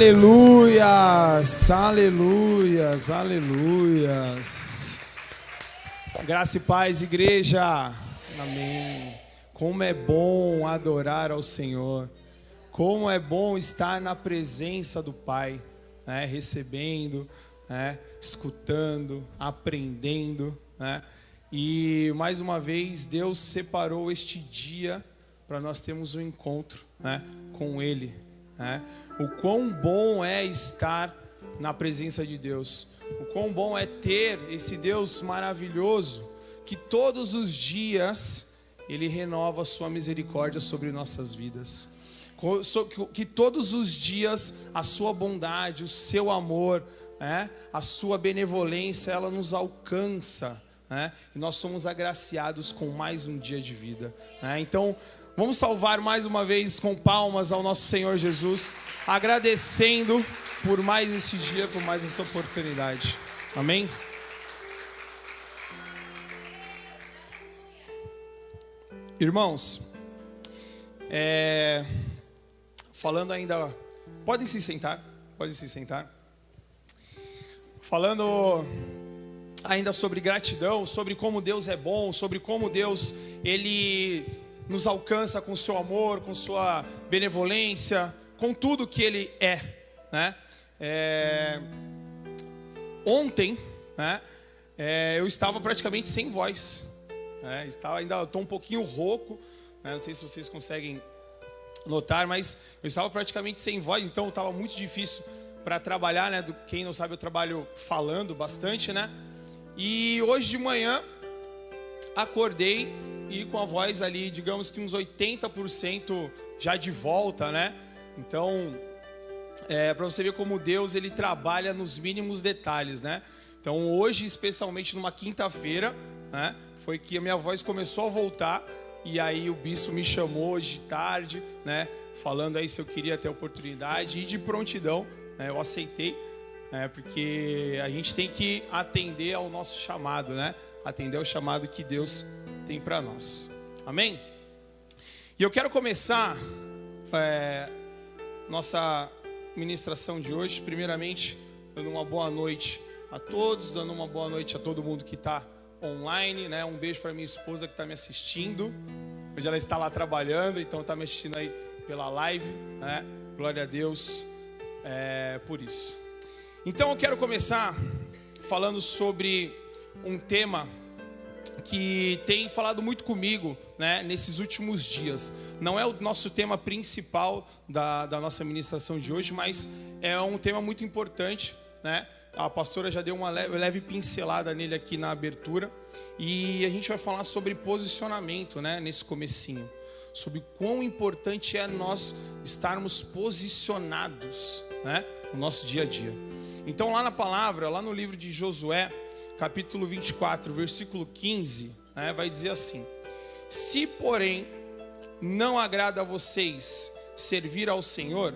Aleluias, aleluias, aleluias. Graça e paz, igreja. Amém. Como é bom adorar ao Senhor. Como é bom estar na presença do Pai, né? Recebendo, né? Escutando, aprendendo, né? E mais uma vez Deus separou este dia para nós termos um encontro, né? Com Ele, né? O quão bom é estar na presença de Deus. O quão bom é ter esse Deus maravilhoso que todos os dias Ele renova a sua misericórdia sobre nossas vidas. Que todos os dias a sua bondade, o seu amor, né, a sua benevolência, ela nos alcança, né, e nós somos agraciados com mais um dia de vida, né? Então, vamos salvar mais uma vez com palmas ao nosso Senhor Jesus, agradecendo por mais esse dia, por mais essa oportunidade. Amém? Irmãos, falando ainda... Podem se sentar, podem se sentar. Falando ainda sobre gratidão, sobre como Deus é bom, sobre como Deus, Ele nos alcança com seu amor, com sua benevolência, com tudo que Ele é, né? Ontem, né, eu estava praticamente sem voz, né? Ainda estou um pouquinho rouco, né? Não sei se vocês conseguem notar, mas eu estava praticamente sem voz, então estava muito difícil para trabalhar, né? Quem não sabe, eu trabalho falando bastante, né? E hoje de manhã acordei e com a voz ali, digamos que uns 80% já de volta, né? Então, para você ver como Deus, Ele trabalha nos mínimos detalhes, né? Então hoje, especialmente numa quinta-feira, né, foi que a minha voz começou a voltar. E aí o bispo me chamou hoje de tarde, né, falando aí se eu queria ter a oportunidade, e de prontidão, né, eu aceitei, né, porque a gente tem que atender ao nosso chamado, né, atender ao chamado que Deus tem para nós. Amém? E eu quero começar nossa ministração de hoje, primeiramente, dando uma boa noite a todos, dando uma boa noite a todo mundo que está online, né? Um beijo para minha esposa que está me assistindo. Hoje ela está lá trabalhando, então está me assistindo aí pela live, né? Glória a Deus por isso. Então eu quero começar falando sobre um tema que tem falado muito comigo, né, nesses últimos dias. Não é o nosso tema principal da nossa ministração de hoje, mas é um tema muito importante, né? A pastora já deu uma leve pincelada nele aqui na abertura. E a gente vai falar sobre posicionamento, né, nesse comecinho. Sobre quão importante é nós estarmos posicionados, né, no nosso dia a dia. Então lá na palavra, lá no livro de Josué, capítulo 24, versículo 15, né, vai dizer assim: se porém não agrada a vocês servir ao Senhor,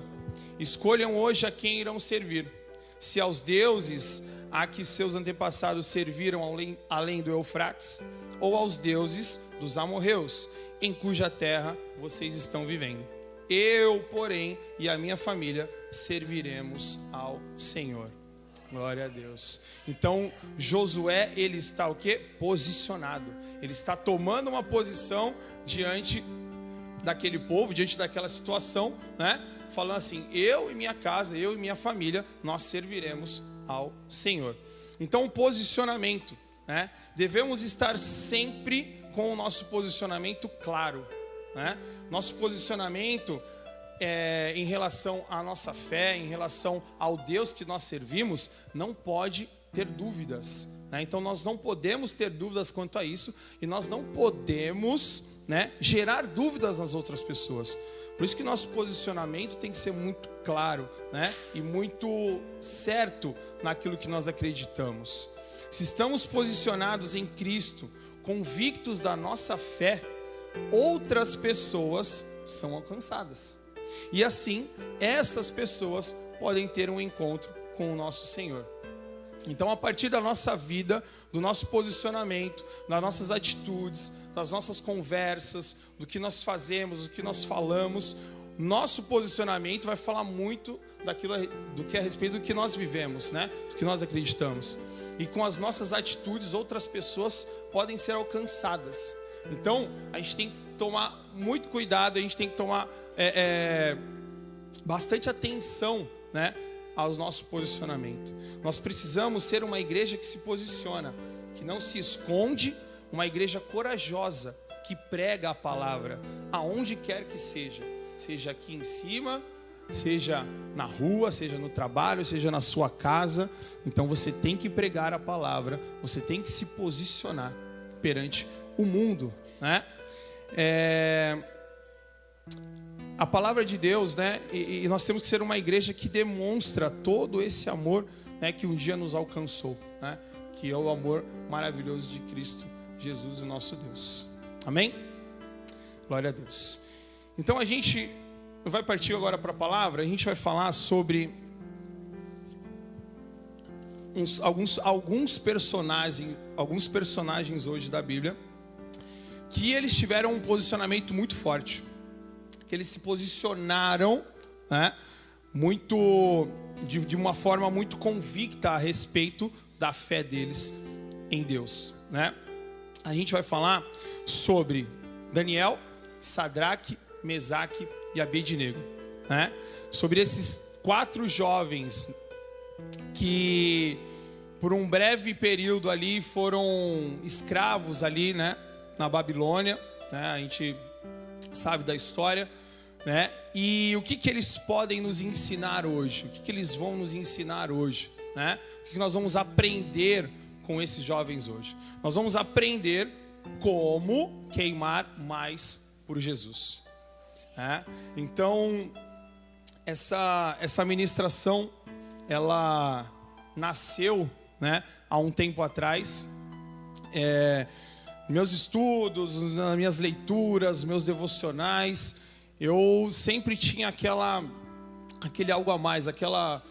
escolham hoje a quem irão servir. Se aos deuses a que seus antepassados serviram além do Eufrates, ou aos deuses dos amorreus, em cuja terra vocês estão vivendo. Eu, porém, e a minha família serviremos ao Senhor. Glória a Deus. Então, Josué, ele está o quê? Posicionado. Ele está tomando uma posição diante daquele povo, diante daquela situação, né? Falando assim: eu e minha casa, eu e minha família, nós serviremos ao Senhor. Então, o posicionamento, né? Devemos estar sempre com o nosso posicionamento claro, né? Nosso posicionamento em relação à nossa fé, em relação ao Deus que nós servimos, não pode ter dúvidas, né? Então nós não podemos ter dúvidas quanto a isso, e nós não podemos, né, gerar dúvidas nas outras pessoas. Por isso que nosso posicionamento tem que ser muito claro, né, e muito certo naquilo que nós acreditamos. Se estamos posicionados em Cristo, convictos da nossa fé, outras pessoas são alcançadas. E assim, essas pessoas podem ter um encontro com o nosso Senhor. Então, a partir da nossa vida, do nosso posicionamento, das nossas atitudes, das nossas conversas, do que nós fazemos, do que nós falamos, nosso posicionamento vai falar muito do que a respeito do que nós vivemos, né? Do que nós acreditamos. E com as nossas atitudes, outras pessoas podem ser alcançadas. Então, a gente tem que tomar muito cuidado, a gente tem que tomar bastante atenção, né, aos nossos posicionamentos. Nós precisamos ser uma igreja que se posiciona, que não se esconde, uma igreja corajosa, que prega a palavra, aonde quer que seja. Seja aqui em cima, seja na rua, seja no trabalho, seja na sua casa. Então você tem que pregar a palavra, você tem que se posicionar perante o mundo, né? A palavra de Deus, né? E nós temos que ser uma igreja que demonstra todo esse amor, né, que um dia nos alcançou, né? Que é o amor maravilhoso de Cristo Jesus, o nosso Deus. Amém? Glória a Deus. Então a gente vai partir agora para a palavra. A gente vai falar sobre alguns personagens hoje da Bíblia, que eles tiveram um posicionamento muito forte, que eles se posicionaram, né, de uma forma muito convicta a respeito da fé deles em Deus, né? A gente vai falar sobre Daniel, Sadraque, Mesaque e Abednego, né? Sobre esses 4 jovens que por um breve período ali foram escravos ali, né, na Babilônia, né? A gente sabe da história, né? E o que eles podem nos ensinar hoje? O que eles vão nos ensinar hoje, né? O que nós vamos aprender com esses jovens hoje? Nós vamos aprender como queimar mais por Jesus, né? Então, essa ministração, ela nasceu, né, há um tempo atrás. Meus estudos, nas minhas leituras, meus devocionais, eu sempre tinha aquele algo a mais, aquela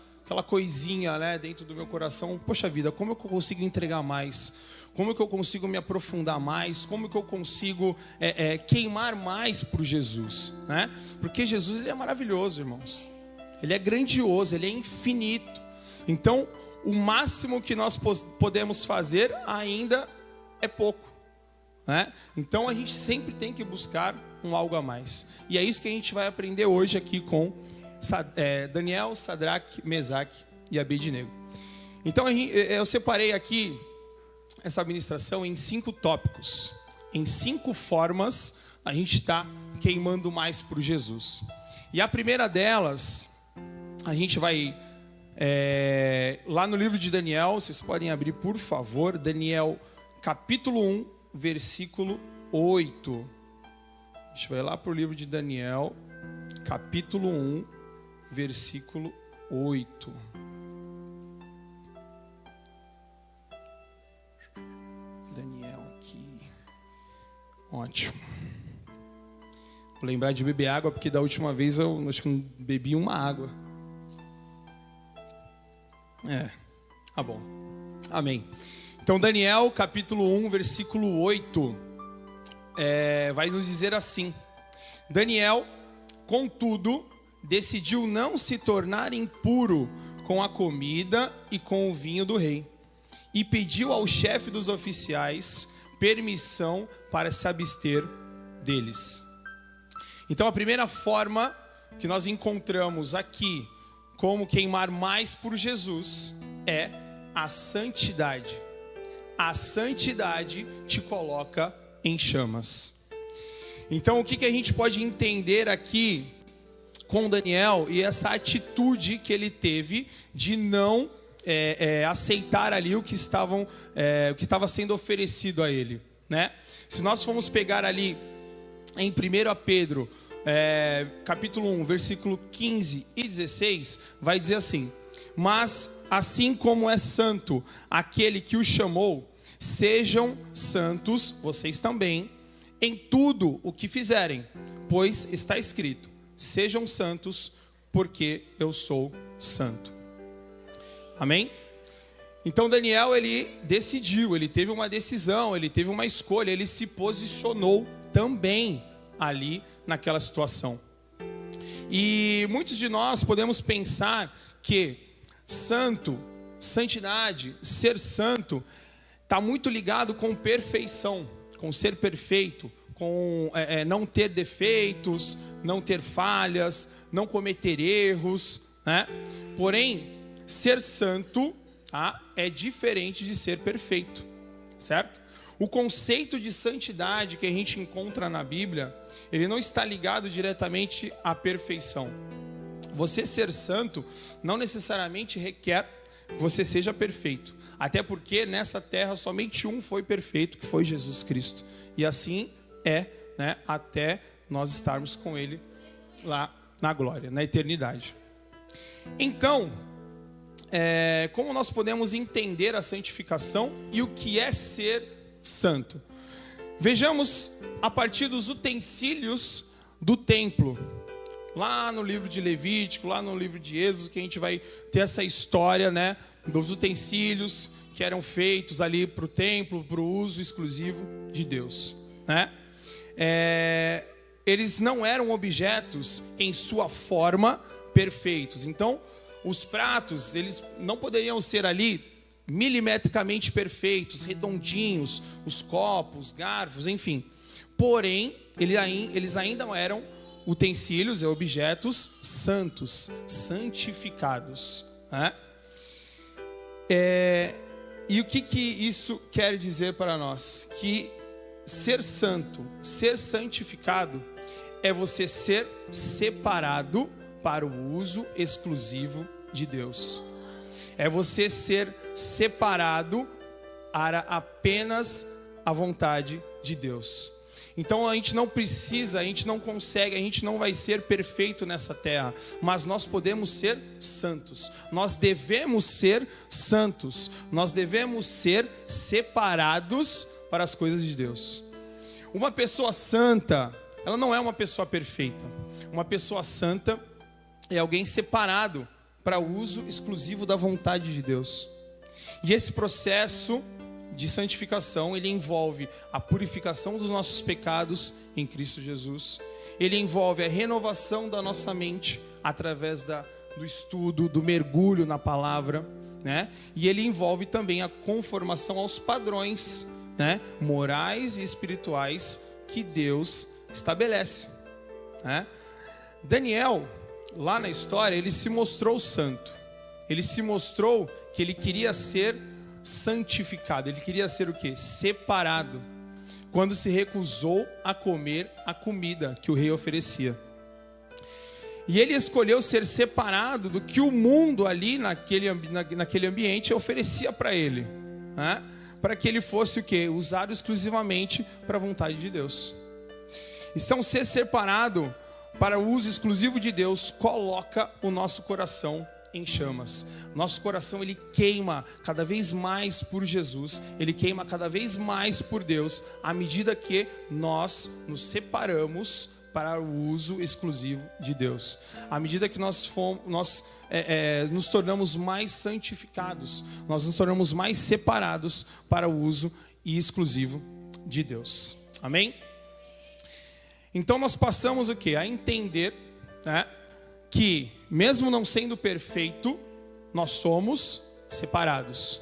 coisinha, né, dentro do meu coração. Poxa vida, como é que eu consigo entregar mais? Como é que eu consigo me aprofundar mais? Como é que eu consigo queimar mais por Jesus, né? Porque Jesus, ele é maravilhoso, irmãos. Ele é grandioso, ele é infinito. Então, o máximo que nós podemos fazer ainda é pouco, né? Então, a gente sempre tem que buscar um algo a mais. E é isso que a gente vai aprender hoje aqui com Daniel, Sadraque, Mesaque e Abednego. Então, eu separei aqui essa ministração em 5 tópicos. Em 5 formas a gente está queimando mais por Jesus. E a primeira delas, a gente vai lá no livro de Daniel. Vocês podem abrir, por favor, Daniel capítulo 1, versículo 8. A gente vai lá para o livro de Daniel, capítulo 1, versículo 8. Daniel aqui. Ótimo. Vou lembrar de beber água, porque da última vez eu acho que não bebi uma água. Tá bom. Amém. Então, Daniel, capítulo 1, versículo 8, vai nos dizer assim: Daniel, contudo, decidiu não se tornar impuro com a comida e com o vinho do rei, e pediu ao chefe dos oficiais permissão para se abster deles. Então, a primeira forma que nós encontramos aqui como queimar mais por Jesus é a santidade. A santidade te coloca em chamas. Então, o que a gente pode entender aqui com Daniel e essa atitude que ele teve de não aceitar ali o que estava sendo oferecido a ele, né? Se nós formos pegar ali em 1 Pedro, capítulo 1, versículo 15 e 16, vai dizer assim: mas assim como é santo aquele que o chamou, sejam santos vocês também em tudo o que fizerem, pois está escrito: sejam santos, porque eu sou santo. Amém? Então Daniel, ele decidiu, ele teve uma decisão, ele teve uma escolha, ele se posicionou também ali naquela situação. E muitos de nós podemos pensar que santo, santidade, ser santo, está muito ligado com perfeição, com ser perfeito, com não ter defeitos, não ter falhas, não cometer erros, né? Porém, ser santo, tá, é diferente de ser perfeito, certo? O conceito de santidade que a gente encontra na Bíblia, ele não está ligado diretamente à perfeição. Você ser santo não necessariamente requer que você seja perfeito. Até porque nessa terra somente um foi perfeito, que foi Jesus Cristo. E assim é, né, até nós estarmos com Ele lá na glória, na eternidade. Então, como nós podemos entender a santificação e o que é ser santo? Vejamos a partir dos utensílios do templo. Lá no livro de Levítico, lá no livro de Êxodo, que a gente vai ter essa história, né, dos utensílios que eram feitos ali para o templo, para o uso exclusivo de Deus, né? Eles não eram objetos em sua forma perfeitos. Então, os pratos, eles não poderiam ser ali milimetricamente perfeitos, redondinhos, os copos, garfos, enfim. Porém, eles ainda eram utensílios, objetos santos, santificados, né? E o que isso quer dizer para nós? Que ser santo, ser santificado, é você ser separado para o uso exclusivo de Deus. É você ser separado para apenas a vontade de Deus. Então a gente não precisa, a gente não consegue, a gente não vai ser perfeito nessa terra, mas nós podemos ser santos. Nós devemos ser santos. Nós devemos ser separados para as coisas de Deus. Uma pessoa santa, ela não é uma pessoa perfeita. Uma pessoa santa é alguém separado para o uso exclusivo da vontade de Deus. E esse processo de santificação, ele envolve a purificação dos nossos pecados em Cristo Jesus. Ele envolve a renovação da nossa mente através do estudo, do mergulho na palavra, né? E ele envolve também a conformação aos padrões, né, morais e espirituais que Deus estabelece, né? Daniel, lá na história, ele se mostrou santo. Ele se mostrou que ele queria ser santificado. Ele queria ser o quê? Separado. Quando se recusou a comer a comida que o rei oferecia. E ele escolheu ser separado do que o mundo ali naquele ambiente oferecia para ele, né? Para que ele fosse o quê? Usado exclusivamente para a vontade de Deus. Então, ser separado para o uso exclusivo de Deus coloca o nosso coração em chamas. Nosso coração, ele queima cada vez mais por Jesus, ele queima cada vez mais por Deus, à medida que nós nos separamos para o uso exclusivo de Deus. À medida que nós nos tornamos mais santificados, nós nos tornamos mais separados para o uso exclusivo de Deus. Amém? Então nós passamos o quê? A entender, né, que mesmo não sendo perfeito, nós somos separados.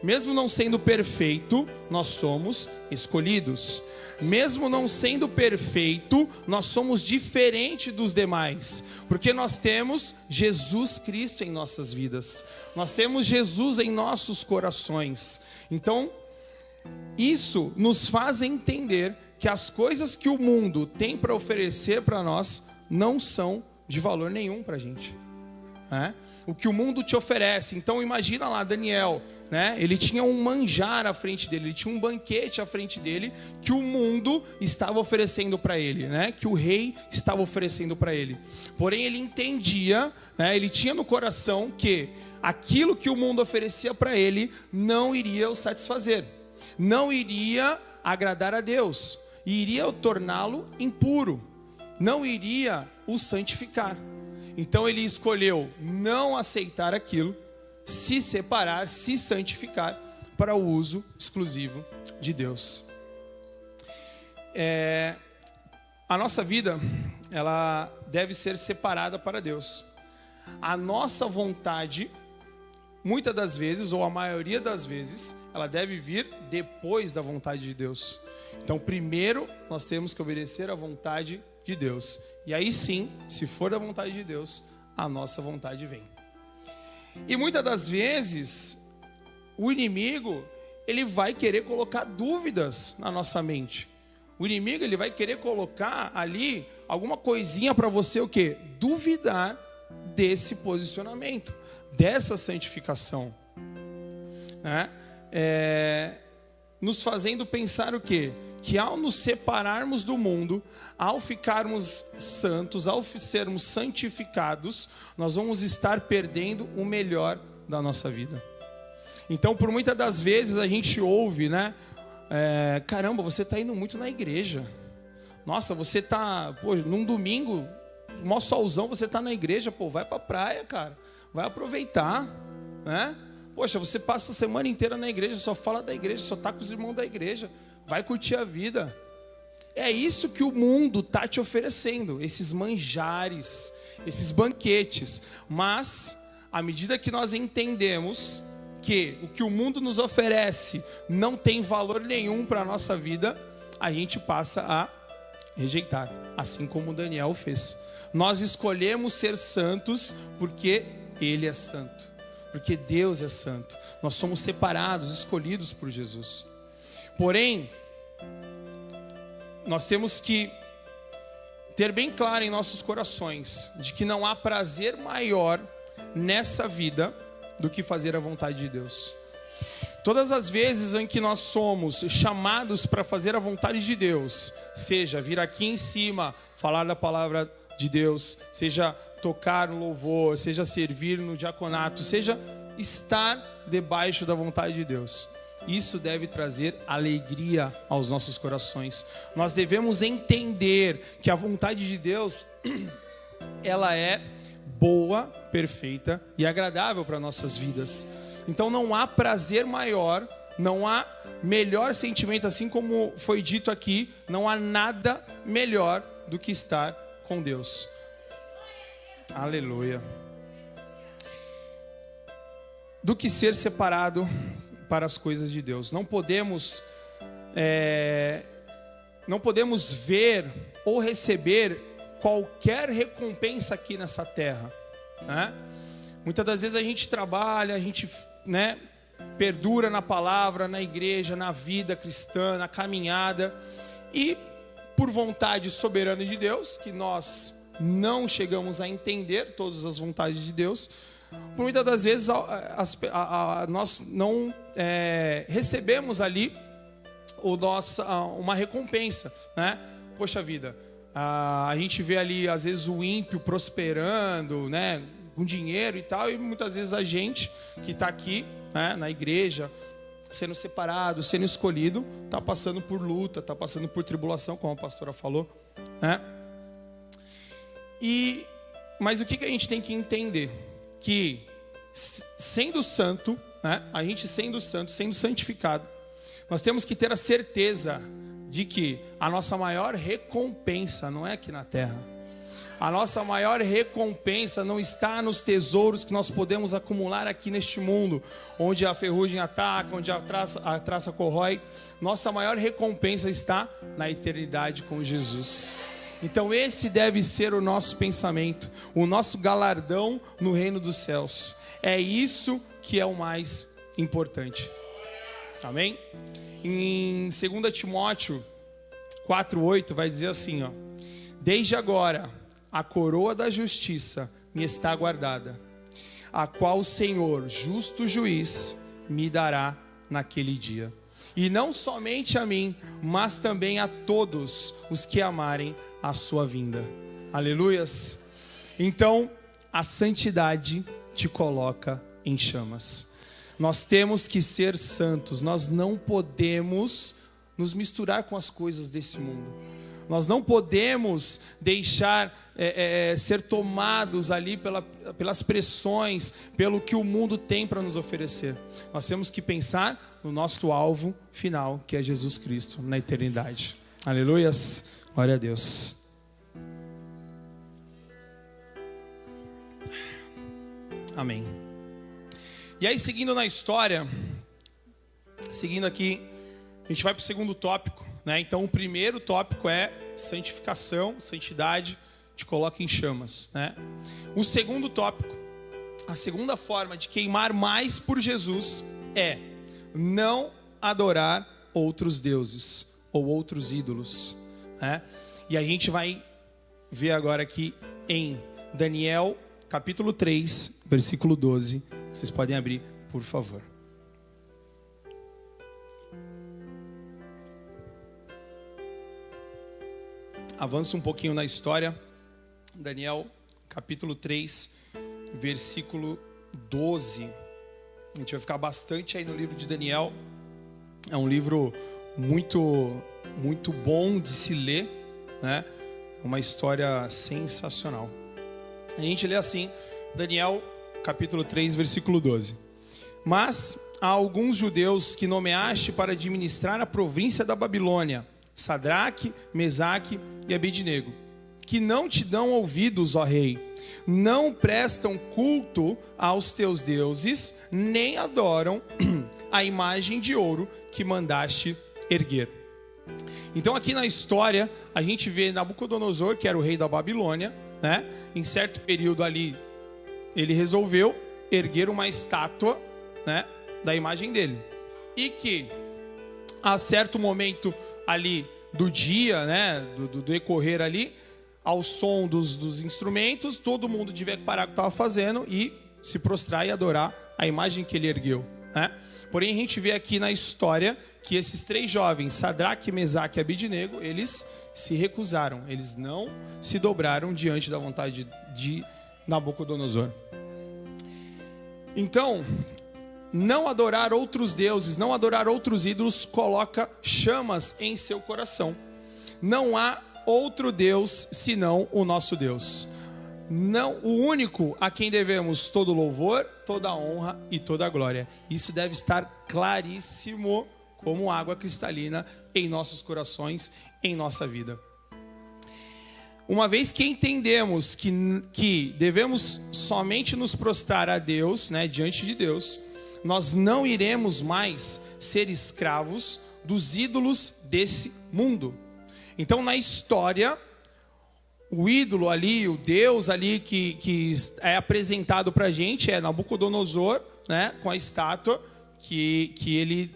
Mesmo não sendo perfeito, nós somos escolhidos. Mesmo não sendo perfeito, nós somos diferentes dos demais. Porque nós temos Jesus Cristo em nossas vidas. Nós temos Jesus em nossos corações. Então, isso nos faz entender que as coisas que o mundo tem para oferecer para nós não são de valor nenhum para a gente, né? O que o mundo te oferece. Então imagina lá Daniel, né? Ele tinha um manjar à frente dele, ele tinha um banquete à frente dele que o mundo estava oferecendo para ele, né? Que o rei estava oferecendo para ele. Porém ele entendia, né? Ele tinha no coração que aquilo que o mundo oferecia para ele não iria o satisfazer, não iria agradar a Deus, iria torná-lo impuro, não iria o santificar. Então ele escolheu não aceitar aquilo, se separar, se santificar para o uso exclusivo de Deus. A nossa vida, ela deve ser separada para Deus. A nossa vontade, muitas das vezes, ou a maioria das vezes, ela deve vir depois da vontade de Deus. Então, primeiro, nós temos que obedecer à vontade de Deus. E aí sim, se for da vontade de Deus, a nossa vontade vem. E muitas das vezes, o inimigo, ele vai querer colocar dúvidas na nossa mente. O inimigo, ele vai querer colocar ali alguma coisinha para você, o quê? Duvidar desse posicionamento, dessa santificação, né? Nos fazendo pensar o quê? Que ao nos separarmos do mundo, ao ficarmos santos, ao sermos santificados, nós vamos estar perdendo o melhor da nossa vida. Então, por muitas das vezes a gente ouve, né? Caramba, você está indo muito na igreja. Nossa, você está, num domingo, mó solzão, você está na igreja, vai para a praia, cara. Vai aproveitar, né? Poxa, você passa a semana inteira na igreja, só fala da igreja, só está com os irmãos da igreja. Vai curtir a vida. É isso que o mundo está te oferecendo, esses manjares, esses banquetes. Mas, à medida que nós entendemos que o que o mundo nos oferece não tem valor nenhum para a nossa vida, a gente passa a rejeitar, assim como Daniel fez. Nós escolhemos ser santos porque Ele é santo, porque Deus é santo. Nós somos separados, escolhidos por Jesus. Porém, nós temos que ter bem claro em nossos corações de que não há prazer maior nessa vida do que fazer a vontade de Deus. Todas as vezes em que nós somos chamados para fazer a vontade de Deus, seja vir aqui em cima, falar da palavra de Deus, seja tocar no louvor, seja servir no diaconato, seja estar debaixo da vontade de Deus, isso deve trazer alegria aos nossos corações. Nós devemos entender que a vontade de Deus, ela é boa, perfeita e agradável para nossas vidas. Então não há prazer maior, não há melhor sentimento, assim como foi dito aqui, não há nada melhor do que estar com Deus. Aleluia. Do que ser separado para as coisas de Deus. Não podemos ver ou receber qualquer recompensa aqui nessa terra, né? Muitas das vezes a gente trabalha, a gente, né, perdura na palavra, na igreja, na vida cristã, na caminhada, e por vontade soberana de Deus, que nós não chegamos a entender todas as vontades de Deus, muitas das vezes nós não recebemos ali uma recompensa, né? Poxa vida, a gente vê ali às vezes o ímpio prosperando, né, com dinheiro e tal, e muitas vezes a gente que está aqui, né, na igreja, sendo separado, sendo escolhido, está passando por luta, está passando por tribulação, como a pastora falou, né? Mas o que a gente tem que entender? Que sendo santo, né, a gente sendo santo, sendo santificado, nós temos que ter a certeza de que a nossa maior recompensa não é aqui na terra. A nossa maior recompensa não está nos tesouros que nós podemos acumular aqui neste mundo, onde a ferrugem ataca, onde a traça corrói. Nossa maior recompensa está na eternidade com Jesus. Então esse deve ser o nosso pensamento, o nosso galardão no reino dos céus. É isso que é o mais importante. Amém? Em 2 Timóteo 4:8 vai dizer assim, ó: desde agora a coroa da justiça me está guardada, a qual o Senhor, justo juiz, me dará naquele dia. E não somente a mim, mas também a todos os que amarem a sua vinda. Aleluias. Então, a santidade te coloca em chamas. Nós temos que ser santos. Nós não podemos nos misturar com as coisas desse mundo. Nós não podemos deixar ser tomados ali pelas pressões, pelo que o mundo tem para nos oferecer. Nós temos que pensar no nosso alvo final, que é Jesus Cristo, na eternidade. Aleluias. Glória a Deus. Amém. E aí, seguindo na história, seguindo aqui, a gente vai para o segundo tópico, né? Então, o primeiro tópico é santificação, santidade, te coloca em chamas, né? O segundo tópico, a segunda forma de queimar mais por Jesus é não adorar outros deuses ou outros ídolos, né? E a gente vai ver agora aqui em Daniel, capítulo 3, versículo 12. Vocês podem abrir, por favor. Avança um pouquinho na história. Daniel, capítulo 3, versículo 12. A gente vai ficar bastante aí no livro de Daniel. É um livro muito bom de se ler, né? Uma história sensacional. A gente lê assim, Daniel, capítulo 3, versículo 12. Mas há alguns judeus que nomeaste para administrar a província da Babilônia, Sadraque, Mesaque e Abednego, que não te dão ouvidos, ó rei, não prestam culto aos teus deuses, nem adoram a imagem de ouro que mandaste erguer. Então aqui na história, a gente vê Nabucodonosor, que era o rei da Babilônia, né? Em certo período ali, ele resolveu erguer uma estátua, né, da imagem dele. E que, a certo momento ali do dia, né, do decorrer ali, ao som dos instrumentos, todo mundo devia parar o que estava fazendo e se prostrar e adorar a imagem que ele ergueu, né? Porém, a gente vê aqui na história que esses três jovens, Sadraque, Mesaque e Abednego, eles se recusaram, eles não se dobraram diante da vontade de Nabucodonosor. Então, não adorar outros deuses, não adorar outros ídolos, coloca chamas em seu coração. Não há outro Deus senão o nosso Deus. Não, o único a quem devemos todo louvor, toda honra e toda glória. Isso deve estar claríssimo como água cristalina em nossos corações, em nossa vida. Uma vez que entendemos que devemos somente nos prostrar a Deus, né, diante de Deus, nós não iremos mais ser escravos dos ídolos desse mundo. Então, na história, o ídolo ali, o Deus ali que é apresentado para a gente é Nabucodonosor, né, com a estátua que ele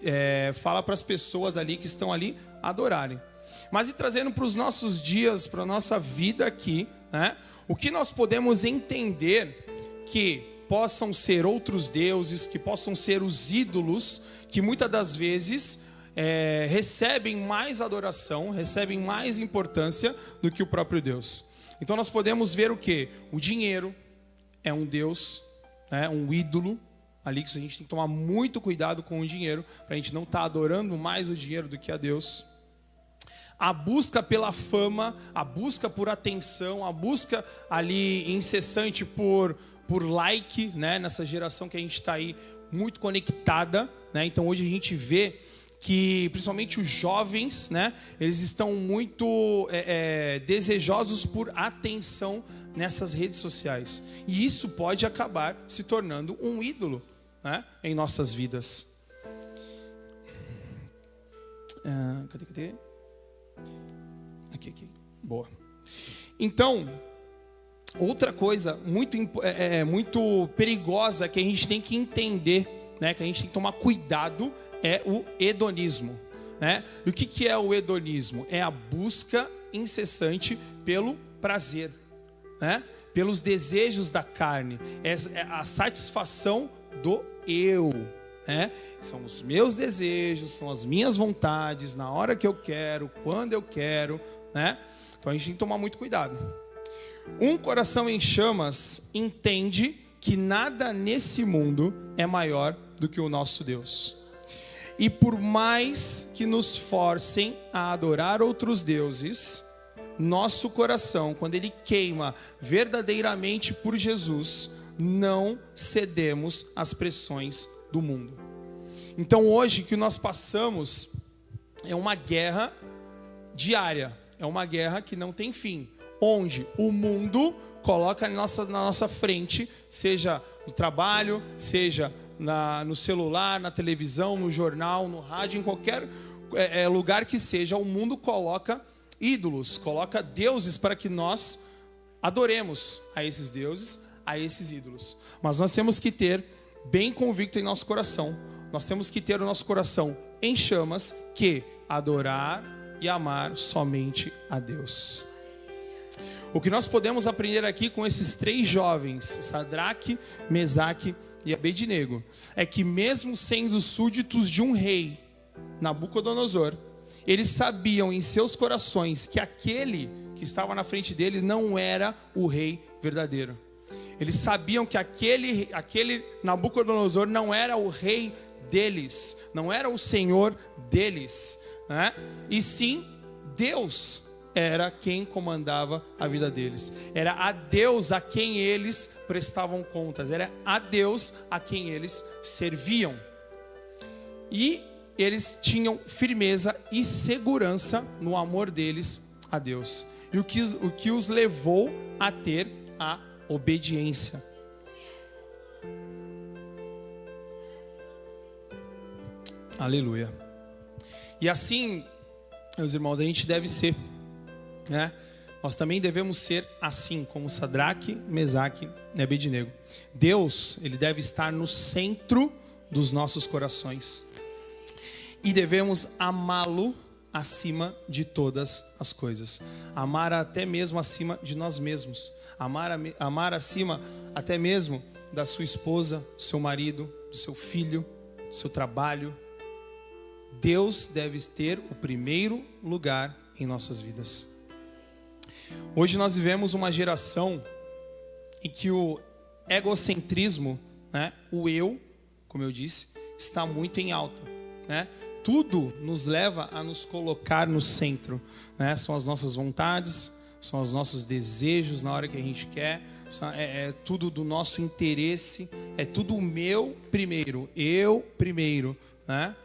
fala para as pessoas ali que estão ali adorarem. Mas e trazendo para os nossos dias, para a nossa vida aqui, né, o que nós podemos entender que possam ser outros deuses, que possam ser os ídolos, que muitas das vezes recebem mais adoração, recebem mais importância do que o próprio Deus. Então nós podemos ver o quê? O dinheiro é um Deus, né, um ídolo, ali que a gente tem que tomar muito cuidado com o dinheiro, para a gente não estar adorando mais o dinheiro do que a Deus. A busca pela fama, a busca por atenção, a busca ali incessante por like, né, nessa geração que a gente está aí muito conectada, né? Então hoje a gente vê que principalmente os jovens, né, eles estão muito desejosos por atenção nessas redes sociais. E isso pode acabar se tornando um ídolo, né, em nossas vidas. Cadê? Aqui. Boa. Então, outra coisa muito perigosa que a gente tem que entender, né, que a gente tem que tomar cuidado, é o hedonismo, né? E o que é o hedonismo? É a busca incessante pelo prazer, né? Pelos desejos da carne, é a satisfação do eu, né? São os meus desejos, são as minhas vontades, na hora que eu quero, quando eu quero, né? Então a gente tem que tomar muito cuidado. Um coração em chamas entende que nada nesse mundo é maior do que o nosso Deus. E por mais que nos forcem a adorar outros deuses, nosso coração, quando ele queima verdadeiramente por Jesus, não cedemos às pressões do mundo. Então hoje o que nós passamos é uma guerra diária, é uma guerra que não tem fim. onde o mundo coloca na nossa frente, seja no trabalho, seja no celular, na televisão, no jornal, no rádio, em qualquer lugar que seja, o mundo coloca ídolos, coloca deuses para que nós adoremos a esses deuses, a esses ídolos. Mas nós temos que ter bem convicto em nosso coração, nós temos que ter o nosso coração em chamas, que adorar e amar somente a Deus. O que nós podemos aprender aqui com esses 3 jovens, Sadraque, Mesaque e Abednego, é que mesmo sendo súditos de um rei, Nabucodonosor, eles sabiam em seus corações que aquele que estava na frente deles não era o rei verdadeiro. Eles sabiam que aquele Nabucodonosor não era o rei deles, não era o Senhor deles, né? E sim, Deus era quem comandava a vida deles. Era a Deus a quem eles prestavam contas, era a Deus a quem eles serviam. E eles tinham firmeza e segurança no amor deles a Deus. E o que os levou a ter a obediência. Aleluia. E assim, meus irmãos, a gente deve ser, né? Nós também devemos ser assim como Sadraque, Mesaque e Abednego. Deus, ele deve estar no centro dos nossos corações. E devemos amá-lo acima de todas as coisas. Amar até mesmo acima de nós mesmos. Amar acima até mesmo da sua esposa, do seu marido, do seu filho, do seu trabalho. Deus deve ter o primeiro lugar em nossas vidas. Hoje nós vivemos uma geração em que o egocentrismo, né, o eu, como eu disse, está muito em alta, né? Tudo nos leva a nos colocar no centro, né? São as nossas vontades, são os nossos desejos na hora que a gente quer, é tudo do nosso interesse, é tudo o meu primeiro, eu primeiro, né?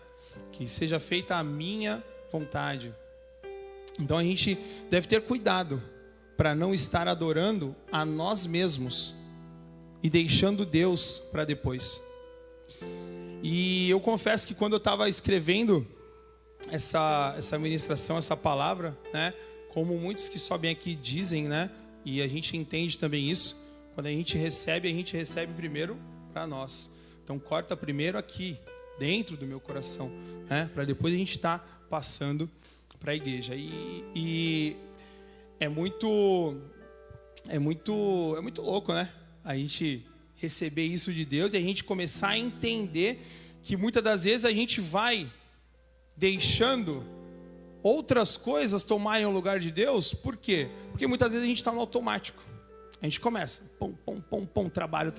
Que seja feita a minha vontade. Então a gente deve ter cuidado para não estar adorando a nós mesmos e deixando Deus para depois. E eu confesso que quando eu estava escrevendo essa ministração, essa palavra, né, como muitos que sobem aqui dizem, né, e a gente entende também isso, quando a gente recebe primeiro para nós. Então corta primeiro aqui, dentro do meu coração, né, para depois a gente estar passando para a igreja. E é muito louco, né, a gente receber isso de Deus e a gente começar a entender que muitas das vezes a gente vai deixando outras coisas tomarem o lugar de Deus. Por quê? Porque muitas vezes a gente está no automático. A gente começa, trabalho,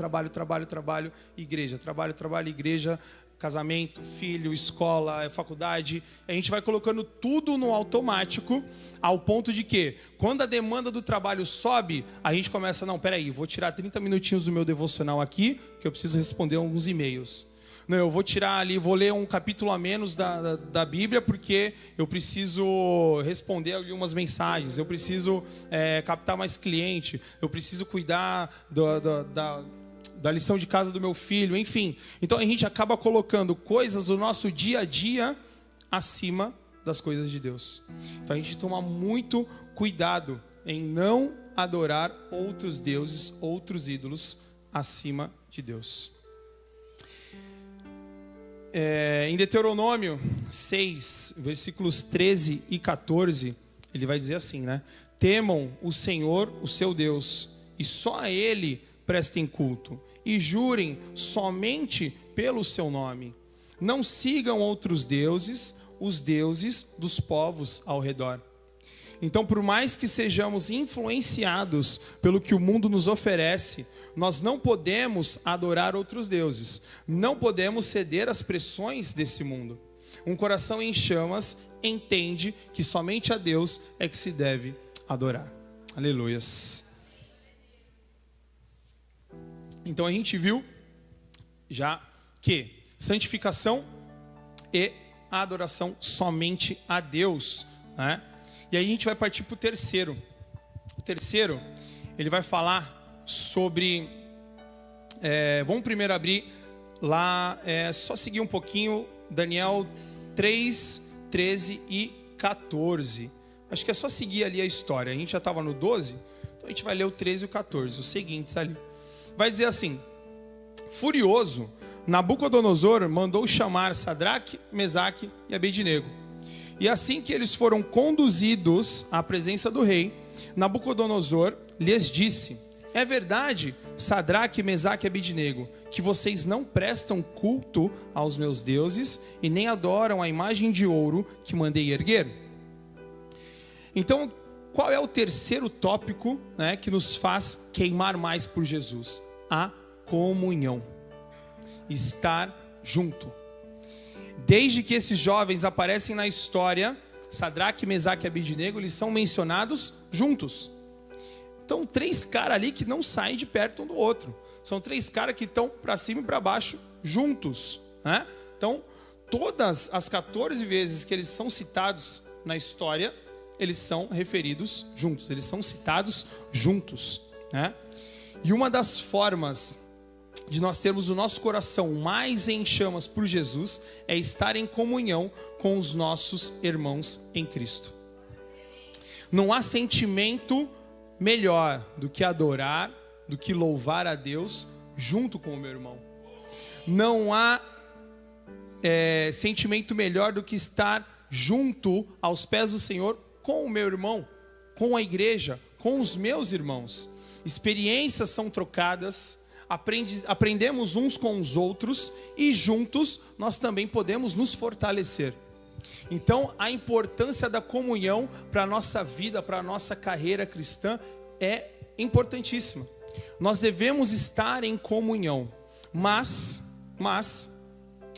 igreja, trabalho, igreja, casamento, filho, escola, faculdade. A gente vai colocando tudo no automático, ao ponto de que, quando a demanda do trabalho sobe, a gente começa, não, peraí, vou tirar 30 minutinhos do meu devocional aqui, que eu preciso responder alguns e-mails. Não, eu vou tirar ali, vou ler um capítulo a menos da Bíblia, porque eu preciso responder algumas mensagens, eu preciso captar mais cliente, eu preciso cuidar da lição de casa do meu filho, enfim. Então a gente acaba colocando coisas do nosso dia a dia acima das coisas de Deus. Então a gente toma muito cuidado em não adorar outros deuses, outros ídolos acima de Deus. Em Deuteronômio 6, versículos 13 e 14, ele vai dizer assim, né? Temam o Senhor, o seu Deus, e só a Ele prestem culto, e jurem somente pelo seu nome. Não sigam outros deuses, os deuses dos povos ao redor. Então, por mais que sejamos influenciados pelo que o mundo nos oferece, nós não podemos adorar outros deuses, não podemos ceder às pressões desse mundo. Um coração em chamas entende que somente a Deus é que se deve adorar. Aleluias. Então a gente viu já que santificação e a adoração somente a Deus, né? E aí a gente vai partir para o terceiro. O terceiro, ele vai falar sobre... vamos primeiro abrir lá, só seguir um pouquinho, Daniel 3, 13 e 14. Acho que é só seguir ali a história. A gente já estava no 12, então a gente vai ler o 13 e o 14, os seguintes ali. Vai dizer assim: furioso, Nabucodonosor mandou chamar Sadraque, Mesaque e Abednego. E assim que eles foram conduzidos à presença do rei, Nabucodonosor lhes disse: é verdade, Sadraque, Mesaque e Abednego, que vocês não prestam culto aos meus deuses e nem adoram a imagem de ouro que mandei erguer? Então, qual é o terceiro tópico, né, que nos faz queimar mais por Jesus? A comunhão. Estar junto. Desde que esses jovens aparecem na história, Sadraque, Mesaque e Abednego, eles são mencionados juntos. Então, 3 caras ali que não saem de perto um do outro. São 3 caras que estão para cima e para baixo juntos, né? Então, todas as 14 vezes que eles são citados na história, eles são referidos juntos, eles são citados juntos, né? E uma das formas de nós termos o nosso coração mais em chamas por Jesus é estar em comunhão com os nossos irmãos em Cristo. Não há sentimento melhor do que adorar, do que louvar a Deus junto com o meu irmão. Não há sentimento melhor do que estar junto aos pés do Senhor com o meu irmão, com a igreja, com os meus irmãos. Experiências são trocadas, aprendemos uns com os outros e juntos nós também podemos nos fortalecer. Então, a importância da comunhão para a nossa vida, para a nossa carreira cristã é importantíssima. Nós devemos estar em comunhão, mas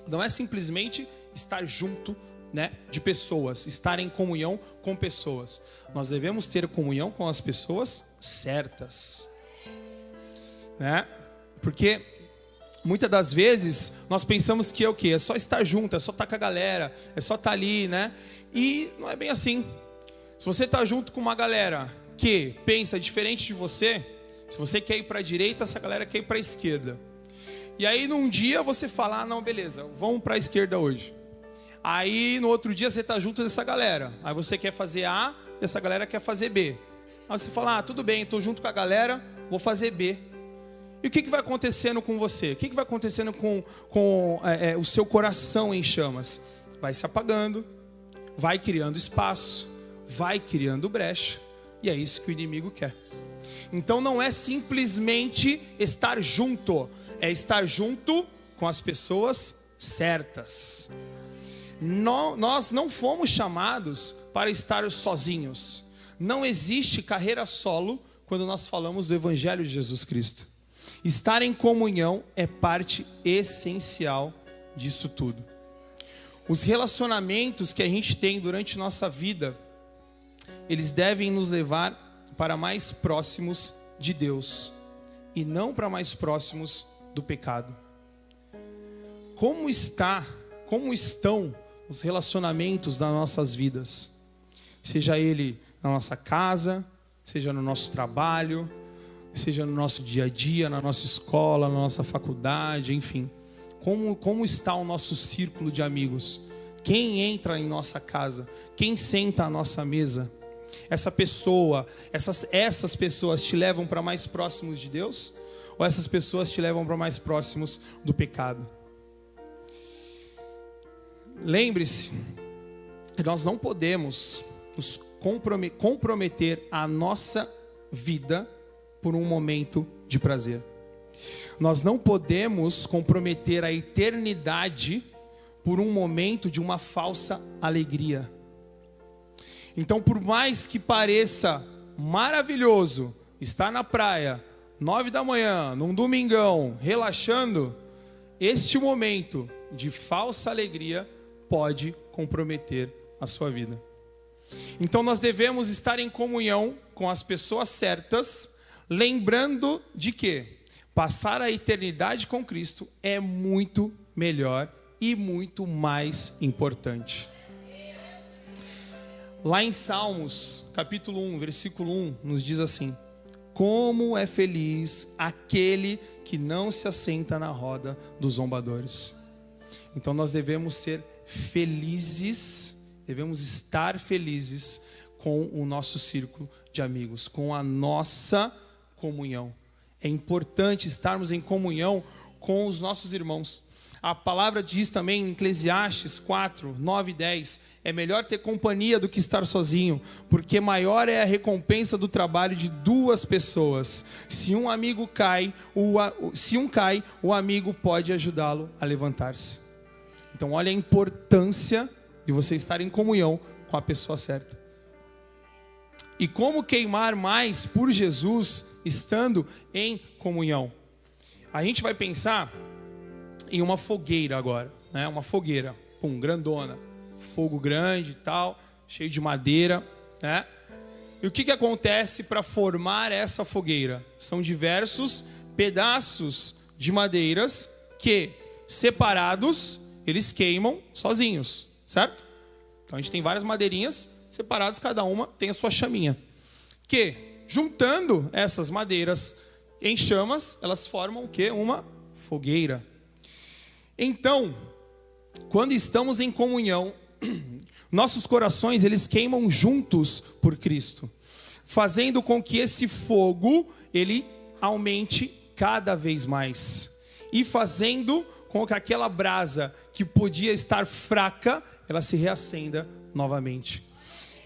não é simplesmente estar junto, né, de pessoas, estar em comunhão com pessoas. Nós devemos ter comunhão com as pessoas certas, né? Porque muitas das vezes nós pensamos que é o quê? É só estar junto, é só estar com a galera, é só estar ali, né? E não é bem assim. Se você está junto com uma galera que pensa diferente de você, se você quer ir para a direita, essa galera quer ir para a esquerda. E aí num dia você fala: ah, não, beleza, vamos para a esquerda hoje. Aí no outro dia você está junto dessa galera. Aí você quer fazer A, e essa galera quer fazer B. Aí você fala: ah, tudo bem, estou junto com a galera, vou fazer B. E o que vai acontecendo com você? O que vai acontecendo com o seu coração em chamas? Vai se apagando, vai criando espaço, vai criando brecha. E é isso que o inimigo quer. Então não é simplesmente estar junto, é estar junto com as pessoas certas. Nós não fomos chamados para estar sozinhos. Não existe carreira solo quando nós falamos do Evangelho de Jesus Cristo. Estar em comunhão é parte essencial disso tudo. Os relacionamentos que a gente tem durante nossa vida, eles devem nos levar para mais próximos de Deus e não para mais próximos do pecado. Como estão os relacionamentos das nossas vidas? Seja ele na nossa casa, seja no nosso trabalho, seja no nosso dia a dia, na nossa escola, na nossa faculdade, enfim. Como está o nosso círculo de amigos? Quem entra em nossa casa? Quem senta à nossa mesa? Essas pessoas te levam para mais próximos de Deus? Ou essas pessoas te levam para mais próximos do pecado? Lembre-se, nós não podemos nos comprometer a nossa vida por um momento de prazer. Nós não podemos comprometer a eternidade por um momento de uma falsa alegria. Então, por mais que pareça maravilhoso estar na praia, 9 da manhã, num domingão, relaxando, este momento de falsa alegria pode comprometer a sua vida. Então nós devemos estar em comunhão com as pessoas certas, lembrando de que passar a eternidade com Cristo é muito melhor e muito mais importante. Lá em Salmos, capítulo 1, versículo 1, nos diz assim: como é feliz aquele que não se assenta na roda dos zombadores. Então nós devemos ser felizes, devemos estar felizes com o nosso círculo de amigos, com a nossa comunhão. É importante estarmos em comunhão com os nossos irmãos. A palavra diz também em Eclesiastes 4, 9 e 10, é melhor ter companhia do que estar sozinho, porque maior é a recompensa do trabalho de duas pessoas. Se um cai, o amigo pode ajudá-lo a levantar-se. Então olha a importância de você estar em comunhão com a pessoa certa. E como queimar mais por Jesus estando em comunhão? A gente vai pensar em uma fogueira agora, né? Uma fogueira, grandona, fogo grande e tal, cheio de madeira, né? E o que acontece para formar essa fogueira? São diversos pedaços de madeiras que, separados, eles queimam sozinhos, certo? Então a gente tem várias madeirinhas separadas, cada uma tem a sua chaminha. Que, juntando essas madeiras em chamas, elas formam o quê? Uma fogueira. Então, quando estamos em comunhão, nossos corações, eles queimam juntos por Cristo, fazendo com que esse fogo, ele aumente cada vez mais, e fazendo com que aquela brasa que podia estar fraca, ela se reacenda novamente.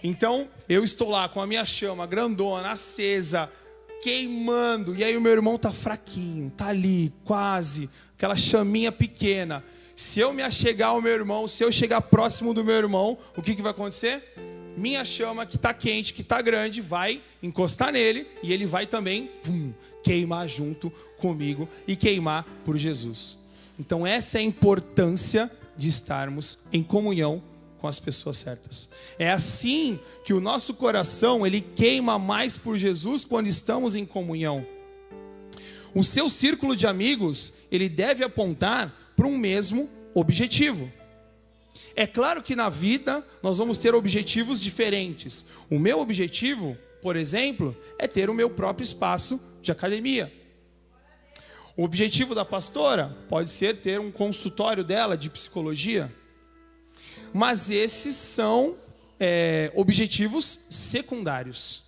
Então, eu estou lá com a minha chama grandona, acesa, queimando, e aí o meu irmão está fraquinho, está ali, quase, aquela chaminha pequena. Se eu me achegar ao meu irmão, se eu chegar próximo do meu irmão, o que vai acontecer? Minha chama que está quente, que está grande, vai encostar nele, e ele vai também queimar junto comigo e queimar por Jesus. Então essa é a importância de estarmos em comunhão com as pessoas certas. É assim que o nosso coração, ele queima mais por Jesus quando estamos em comunhão. O seu círculo de amigos, ele deve apontar para um mesmo objetivo. É claro que na vida nós vamos ter objetivos diferentes. O meu objetivo, por exemplo, é ter o meu próprio espaço de academia. O objetivo da pastora pode ser ter um consultório dela de psicologia. Mas esses são objetivos secundários.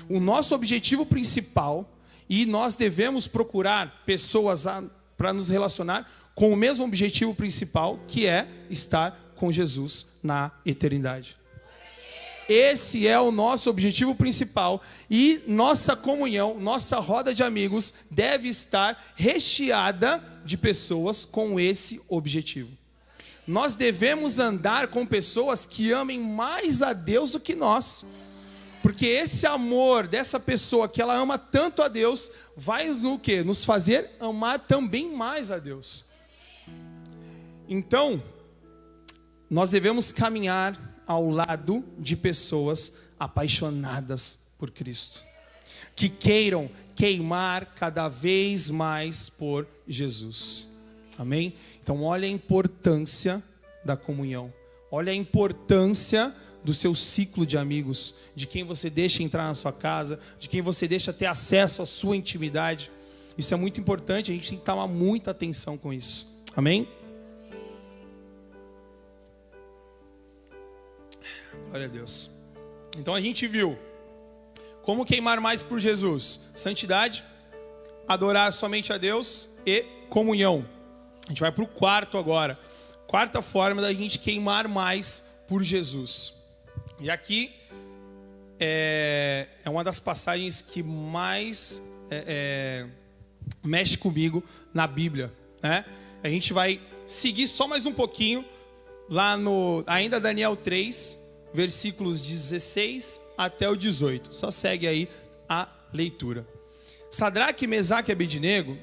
O nosso objetivo principal, e nós devemos procurar pessoas para nos relacionar com o mesmo objetivo principal, que é estar com Jesus na eternidade. Esse é o nosso objetivo principal, e nossa comunhão, nossa roda de amigos deve estar recheada de pessoas com esse objetivo. Nós devemos andar com pessoas que amem mais a Deus do que nós, porque esse amor dessa pessoa que ela ama tanto a Deus vai nos fazer amar também mais a Deus. Então, nós devemos caminhar ao lado de pessoas apaixonadas por Cristo, que queiram queimar cada vez mais por Jesus. Amém? Então olha a importância da comunhão. Olha a importância do seu ciclo de amigos, de quem você deixa entrar na sua casa, de quem você deixa ter acesso à sua intimidade. Isso é muito importante, a gente tem que tomar muita atenção com isso. Amém? Glória a Deus. Então a gente viu como queimar mais por Jesus: santidade, adorar somente a Deus e comunhão. A gente vai para o quarto agora. Quarta forma da gente queimar mais por Jesus. E aqui é uma das passagens que mais mexe comigo na Bíblia, né? A gente vai seguir só mais um pouquinho lá ainda Daniel 3, versículos 16 até o 18. Só segue aí a leitura. Sadraque, Mesaque e Abednego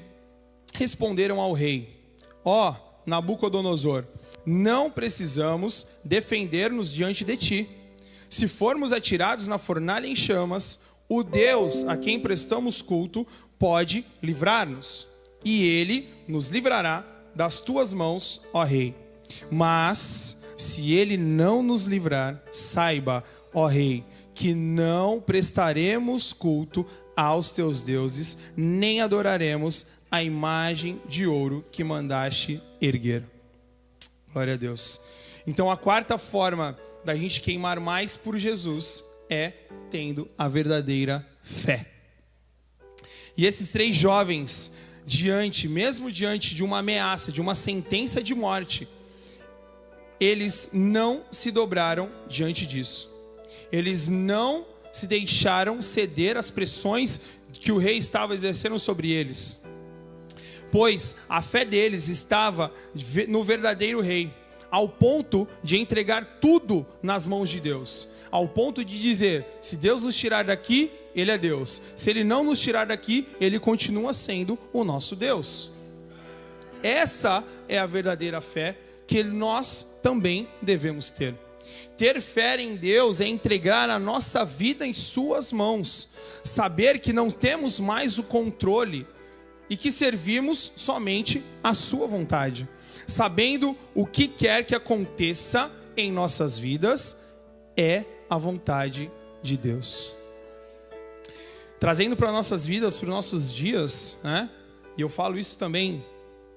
responderam ao rei: ó Nabucodonosor, não precisamos defender-nos diante de ti. Se formos atirados na fornalha em chamas, o Deus a quem prestamos culto pode livrar-nos, e ele nos livrará das tuas mãos, ó rei. Mas se ele não nos livrar, saiba, ó rei, que não prestaremos culto aos teus deuses, nem adoraremos a imagem de ouro que mandaste erguer. Glória a Deus. Então a quarta forma da gente queimar mais por Jesus é tendo a verdadeira fé. E esses 3 jovens, mesmo diante de uma ameaça, de uma sentença de morte, eles não se dobraram diante disso. Eles não se deixaram ceder às pressões que o rei estava exercendo sobre eles, pois a fé deles estava no verdadeiro rei, ao ponto de entregar tudo nas mãos de Deus, ao ponto de dizer: se Deus nos tirar daqui, Ele é Deus. Se Ele não nos tirar daqui, Ele continua sendo o nosso Deus. Essa é a verdadeira fé que nós também devemos ter. Ter fé em Deus é entregar a nossa vida em suas mãos, saber que não temos mais o controle e que servimos somente a sua vontade, sabendo o que quer que aconteça em nossas vidas é a vontade de Deus. Trazendo para nossas vidas, para os nossos dias, né? E eu falo isso também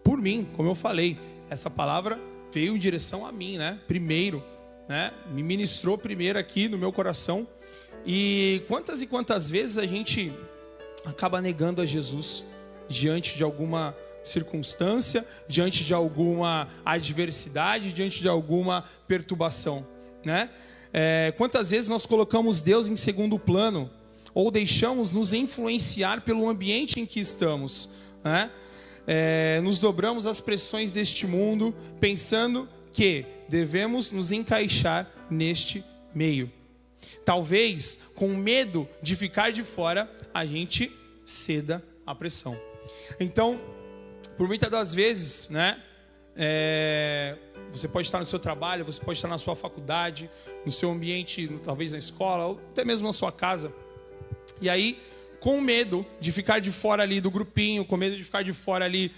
por mim, como eu falei, essa palavra veio em direção a mim, né? Primeiro, né? Me ministrou primeiro aqui no meu coração. E quantas vezes a gente acaba negando a Jesus diante de alguma circunstância, diante de alguma adversidade, diante de alguma perturbação, né? Quantas vezes nós colocamos Deus em segundo plano ou deixamos nos influenciar pelo ambiente em que estamos, né? Nos dobramos às pressões deste mundo, pensando que devemos nos encaixar neste meio. Talvez, com medo de ficar de fora, a gente ceda à pressão. Então, por muitas das vezes, né, você pode estar no seu trabalho, você pode estar na sua faculdade, no seu ambiente, talvez na escola, ou até mesmo na sua casa. E aí, com medo de ficar de fora ali do grupinho, com medo de ficar de fora ali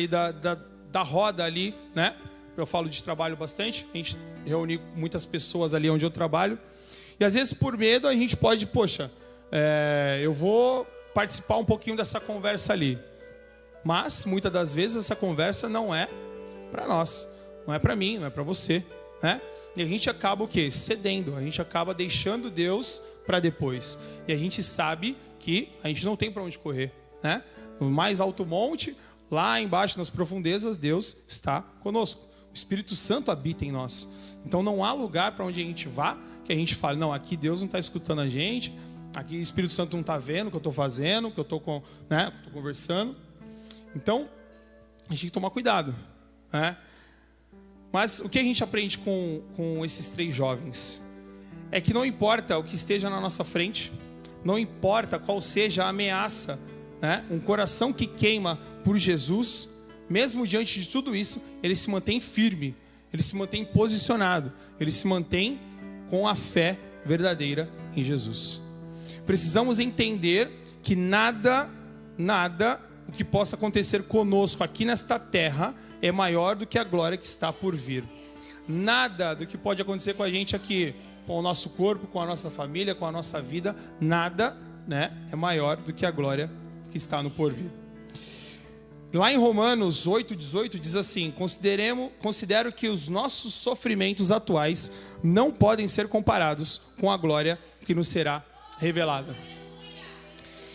da roda ali, né? Eu falo de trabalho bastante, a gente reúne muitas pessoas ali onde eu trabalho. E às vezes por medo a gente pode, eu vou participar um pouquinho dessa conversa ali. Mas muitas das vezes essa conversa não é para nós, não é para mim, não é para você, né? E a gente acaba o quê? Cedendo, a gente acaba deixando Deus para depois. E a gente sabe que a gente não tem para onde correr, né? No mais alto monte, lá embaixo nas profundezas, Deus está conosco. O Espírito Santo habita em nós. Então não há lugar para onde a gente vá que a gente fale: não, aqui Deus não está escutando a gente, aqui o Espírito Santo não está vendo o que eu estou fazendo, o que eu estou conversando. Então a gente tem que tomar cuidado, né? Mas o que a gente aprende com esses 3 jovens é que não importa o que esteja na nossa frente, não importa qual seja a ameaça, né? Um coração que queima por Jesus, mesmo diante de tudo isso, ele se mantém firme, ele se mantém posicionado, ele se mantém com a fé verdadeira em Jesus. Precisamos entender que nada o que possa acontecer conosco aqui nesta terra é maior do que a glória que está por vir. Nada do que pode acontecer com a gente aqui, com o nosso corpo, com a nossa família, com a nossa vida, nada, né, é maior do que a glória que está no porvir. Lá em Romanos 8,18 diz assim: considero que os nossos sofrimentos atuais não podem ser comparados com a glória que nos será revelada.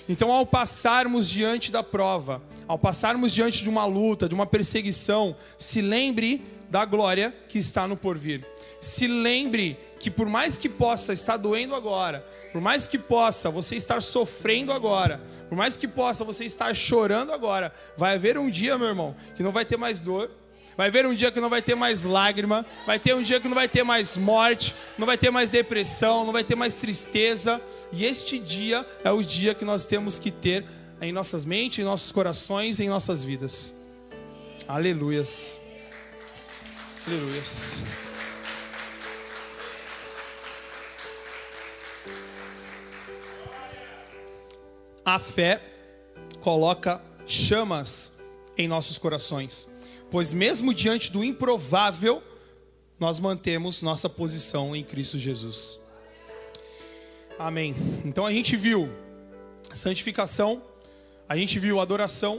Então, ao passarmos diante da prova, ao passarmos diante de uma luta, de uma perseguição, se lembre da glória que está no porvir. Se lembre que por mais que possa estar doendo agora, por mais que possa você estar sofrendo agora, por mais que possa você estar chorando agora, vai haver um dia, meu irmão, que não vai ter mais dor, vai haver um dia que não vai ter mais lágrima, vai ter um dia que não vai ter mais morte, não vai ter mais depressão, não vai ter mais tristeza. E este dia é o dia que nós temos que ter em nossas mentes, em nossos corações, em nossas vidas. Aleluias. Aleluias. A fé coloca chamas em nossos corações, pois mesmo diante do improvável, nós mantemos nossa posição em Cristo Jesus. Amém. Então a gente viu santificação, a gente viu adoração,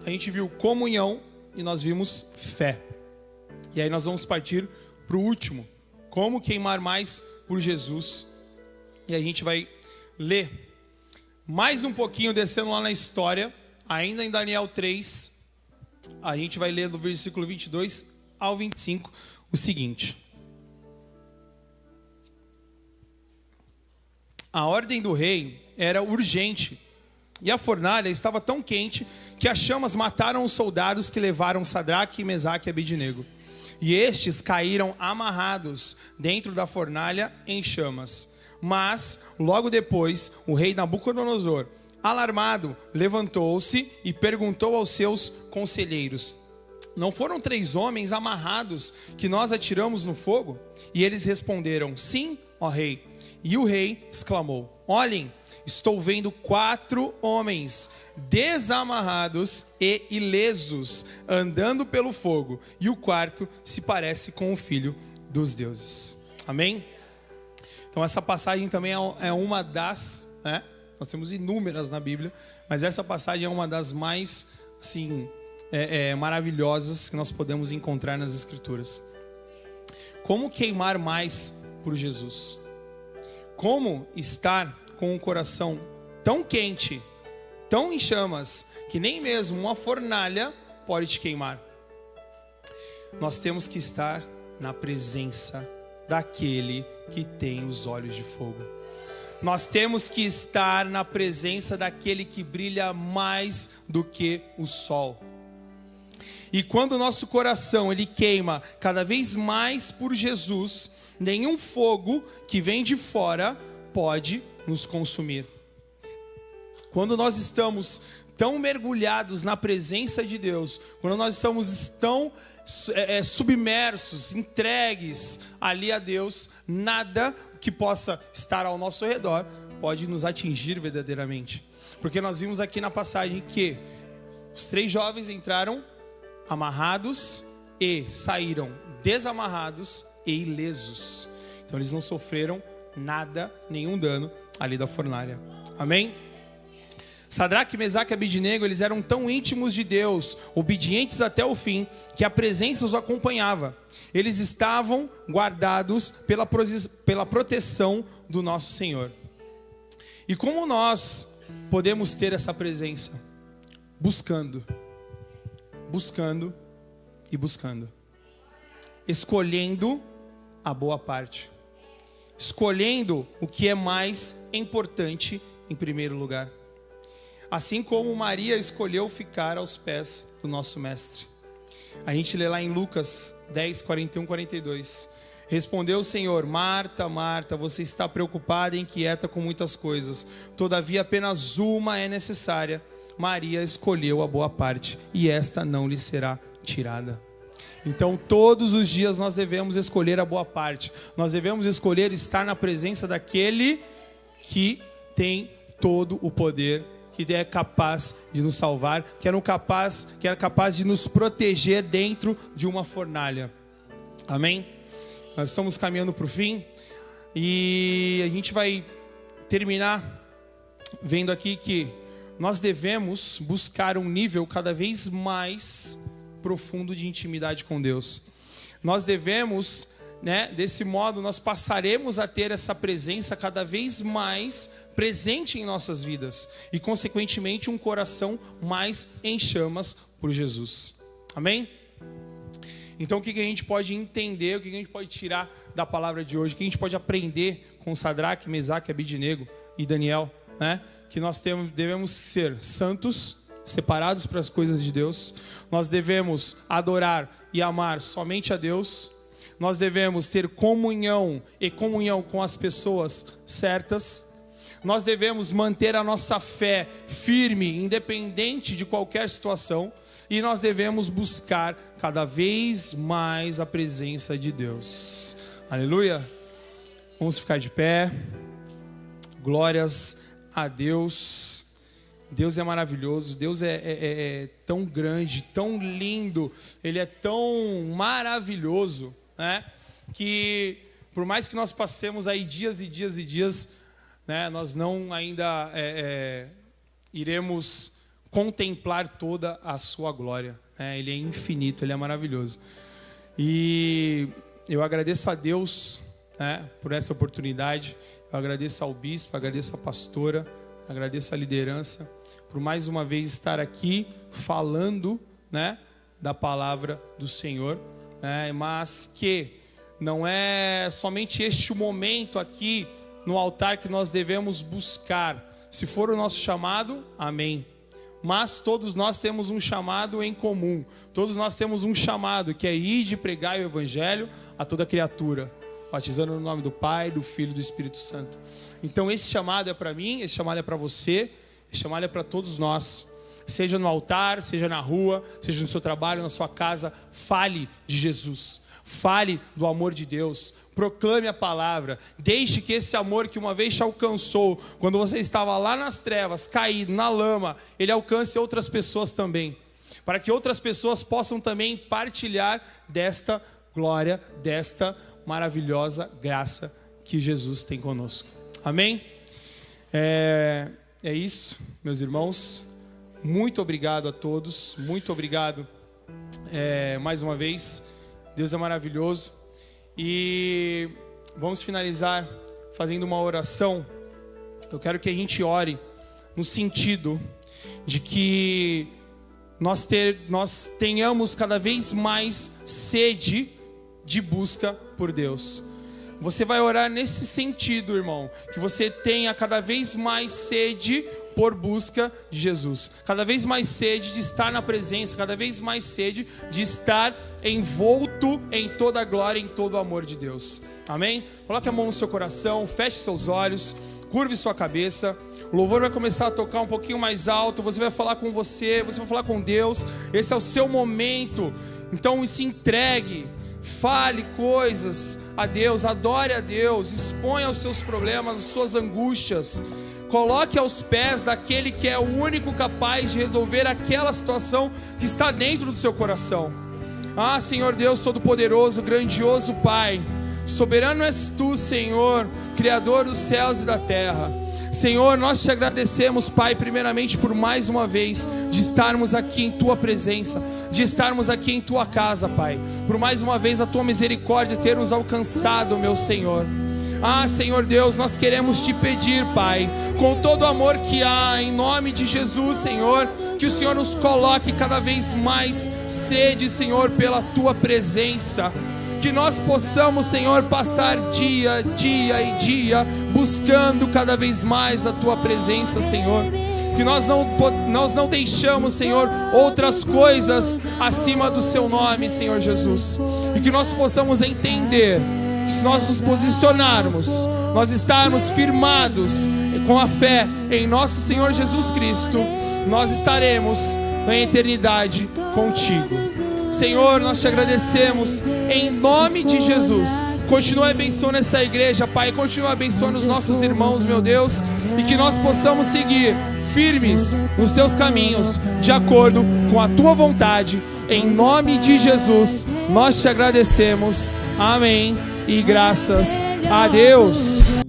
a gente viu comunhão e nós vimos fé. E aí nós vamos partir para o último, como queimar mais por Jesus. E a gente vai ler mais um pouquinho, descendo lá na história, ainda em Daniel 3, a gente vai ler do versículo 22 ao 25 o seguinte: a ordem do rei era urgente, e a fornalha estava tão quente que as chamas mataram os soldados que levaram Sadraque, Mesaque e Abednego. E estes caíram amarrados dentro da fornalha em chamas. Mas, logo depois, o rei Nabucodonosor, alarmado, levantou-se e perguntou aos seus conselheiros: não foram 3 homens amarrados que nós atiramos no fogo? E eles responderam: sim, ó rei. E o rei exclamou: olhem, estou vendo 4 homens desamarrados e ilesos andando pelo fogo, e o quarto se parece com o filho dos deuses. Amém? Então essa passagem também é uma das, né? Nós temos inúmeras na Bíblia, mas essa passagem é uma das mais, assim, maravilhosas que nós podemos encontrar nas Escrituras. Como queimar mais por Jesus? Como estar com um coração tão quente, tão em chamas, que nem mesmo uma fornalha pode te queimar? Nós temos que estar na presença daquele que tem os olhos de fogo. Nós temos que estar na presença daquele que brilha mais do que o sol. E quando o nosso coração ele queima cada vez mais por Jesus, nenhum fogo que vem de fora pode nos consumir. Quando nós estamos tão mergulhados na presença de Deus, quando nós estamos tão submersos, entregues ali a Deus, nada que possa estar ao nosso redor pode nos atingir verdadeiramente. Porque nós vimos aqui na passagem que os 3 jovens entraram amarrados e saíram desamarrados e ilesos. Então eles não sofreram nada, nenhum dano ali da fornalha. Amém? Sadraque, Mesaque e Abednego, eles eram tão íntimos de Deus, obedientes até o fim, que a presença os acompanhava. Eles estavam guardados pela proteção do nosso Senhor. E como nós podemos ter essa presença? Buscando e buscando. Escolhendo a boa parte. Escolhendo o que é mais importante em primeiro lugar. Assim como Maria escolheu ficar aos pés do nosso mestre. A gente lê lá em Lucas 10, 41, 42. Respondeu o Senhor: Marta, Marta, você está preocupada e inquieta com muitas coisas. Todavia apenas uma é necessária. Maria escolheu a boa parte, e esta não lhe será tirada. Então todos os dias nós devemos escolher a boa parte. Nós devemos escolher estar na presença daquele que tem todo o poder, que é capaz de nos salvar, que é capaz de nos proteger dentro de uma fornalha. Amém? Nós estamos caminhando para o fim e a gente vai terminar vendo aqui que nós devemos buscar um nível cada vez mais profundo de intimidade com Deus. Nós devemos, desse modo, nós passaremos a ter essa presença cada vez mais presente em nossas vidas e, consequentemente, um coração mais em chamas por Jesus. Amém? Então, o que a gente pode entender, o que a gente pode tirar da palavra de hoje, o que a gente pode aprender com Sadraque, Mesaque, Abednego e Daniel, que nós devemos ser santos, separados para as coisas de Deus. Nós devemos adorar e amar somente a Deus. Nós devemos ter comunhão com as pessoas certas. Nós devemos manter a nossa fé firme, independente de qualquer situação. E nós devemos buscar cada vez mais a presença de Deus. Aleluia! Vamos ficar de pé. Glórias a Deus. Deus é maravilhoso, Deus é tão grande, tão lindo, Ele é tão maravilhoso, que por mais que nós passemos aí dias e dias e dias, né? Nós não ainda iremos contemplar toda a sua glória, né? Ele é infinito, Ele é maravilhoso. E eu agradeço a Deus, né, por essa oportunidade. Eu agradeço ao bispo, agradeço à pastora, agradeço à liderança por mais uma vez estar aqui falando, né, da palavra do Senhor, né, mas que não é somente este momento aqui no altar que nós devemos buscar. Se for o nosso chamado, amém. Mas todos nós temos um chamado em comum. Todos nós temos um chamado que é ir de pregar o evangelho a toda criatura, batizando no nome do Pai, do Filho e do Espírito Santo. Então esse chamado é para mim, esse chamado é para você, esse chamado é para todos nós. Seja no altar, seja na rua, seja no seu trabalho, na sua casa, fale de Jesus. Fale do amor de Deus, proclame a palavra, deixe que esse amor que uma vez te alcançou, quando você estava lá nas trevas, caído, na lama, ele alcance outras pessoas também, para que outras pessoas possam também partilhar desta glória, desta maravilhosa graça que Jesus tem conosco. Amém? É isso, meus irmãos, muito obrigado a todos, muito obrigado mais uma vez. Deus é maravilhoso. E vamos finalizar fazendo uma oração. Eu quero que a gente ore no sentido de que nós tenhamos cada vez mais sede de busca por Deus. Você vai orar nesse sentido, irmão, que você tenha cada vez mais sede por busca de Jesus, cada vez mais sede de estar na presença, cada vez mais sede de estar envolto em toda a glória, em todo o amor de Deus. Amém? Coloque a mão no seu coração, feche seus olhos, curve sua cabeça. O louvor vai começar a tocar um pouquinho mais alto. Você vai falar com você vai falar com Deus. Esse é o seu momento. Então se entregue, fale coisas a Deus, adore a Deus, exponha os seus problemas, as suas angústias. Coloque aos pés daquele que é o único capaz de resolver aquela situação que está dentro do seu coração. Ah, Senhor Deus Todo-Poderoso, grandioso Pai, soberano és Tu, Senhor, Criador dos céus e da terra. Senhor, nós te agradecemos, Pai, primeiramente por mais uma vez de estarmos aqui em Tua presença, de estarmos aqui em Tua casa, Pai. Por mais uma vez a Tua misericórdia ter nos alcançado, meu Senhor. Ah, Senhor Deus, nós queremos te pedir, Pai, com todo o amor que há, em nome de Jesus, Senhor, que o Senhor nos coloque cada vez mais sede, Senhor, pela Tua presença. Que nós possamos, Senhor, passar dia e dia, buscando cada vez mais a Tua presença, Senhor. Que nós não deixamos, Senhor, outras coisas acima do Seu nome, Senhor Jesus. E que nós possamos entender que se nós nos posicionarmos, nós estarmos firmados com a fé em nosso Senhor Jesus Cristo, nós estaremos na eternidade contigo. Senhor, nós te agradecemos em nome de Jesus. Continua abençoando essa igreja, Pai. Continua abençoando os nossos irmãos, meu Deus. E que nós possamos seguir firmes nos teus caminhos, de acordo com a tua vontade. Em nome de Jesus, nós te agradecemos. Amém. E graças a Deus.